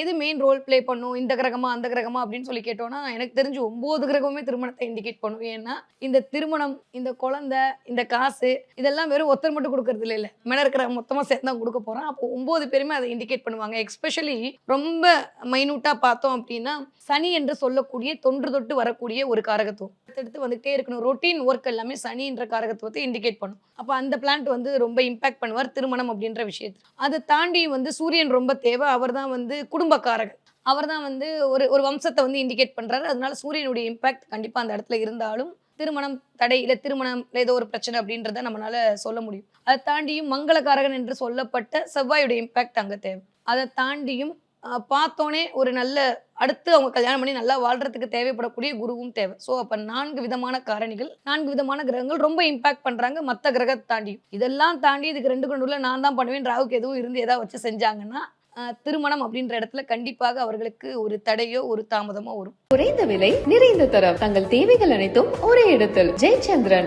எது main role play பண்ணும், இந்த கிரகமா, அந்த கிரகமா அப்படின்னு சொல்லி கேட்டோம்னா, எனக்கு தெரிஞ்சு 9 கிரகமுமே திருமணத்தை இண்டிகேட் பண்ணும். ஏன்னா, இந்த திருமணம், இந்த குழந்தை, இந்த காசு இதெல்லாம் வெறும் ஒருத்தர் மட்டும் குடுக்கறது இல்லைல்ல. மேல இருக்கிற மொத்தமா சேர்த்து தான் குடுக்க போறான். அப்போ 9 பேருமே அத இண்டிகேட் பண்ணுவாங்க. எஸ்பெஷலி ரொம்ப மைன்யூட்டா பார்த்தோம் அப்படின்னா, சனி என்று சொல்லக்கூடிய தொன்று தொட்டு வரக்கூடிய ஒரு காரகத்துவம். அடுத்தடுத்து வந்துட்டே இருக்கணும். ரொட்டீன் ஒர்க் எல்லாமே சனின்ற காரகத்துவத்தை இண்டிகேட் பண்ணும். அப்ப அந்த பிளானட் வந்து ரொம்ப இம்பாக்ட் பண்ணுவார் திருமணம் அப்படின்ற விஷயத்துல. அத தாண்டி வந்து சூரியன் ரொம்ப தேவை. அவர்தான் வந்து குடும்பக்காரகர். அவர்தான் வந்து ஒரு ஒரு வம்சத்த வந்து இண்டிகேட் பண்றாரு. அதனால சூரியனுடைய இம்பாக்ட் கண்டிப்பா அந்த இடத்துல இருந்தாலும், திருமணம் தடை, இல்ல திருமணம்ல ஏதோ ஒரு பிரச்சனை அப்படின்றத நம்மனால சொல்ல முடியும். அத தாண்டியும் மங்களகாரகன் என்று சொல்லப்பட்ட செவ்வாயுடைய இம்பாக்ட் அங்க தேவை. அத தாண்டியும் பார்த்தோனே ஒரு நல்ல அடுத்து அவங்க கல்யாணம் பண்ணி நல்லா வாழ்றதுக்கு தேவைப்படக்கூடிய குருவும் தேவை. ஸோ அப்ப 4 விதமான காரணிகள், 4 விதமான கிரகங்கள் ரொம்ப இம்பாக்ட் பண்றாங்க மத்த கிரகத்த தாண்டியும். இதெல்லாம் தாண்டி இதுக்கு 2க்கும் நடுவுல நான் தான் பண்ணுவேன், ராகுக்கு எதுவும் இருந்து ஏதாவது வச்சு செஞ்சாங்கன்னா, திருமணம் அப்படின்ற இடத்துல கண்டிப்பாக அவர்களுக்கு ஒரு தடையோ, ஒரு தாமதமோ வரும். குறைந்த விலை, நிறைந்த தரம். தங்கள் தேவைகள் அனைத்தும் ஒரே இடத்தில். ஜெயச்சந்திரன்.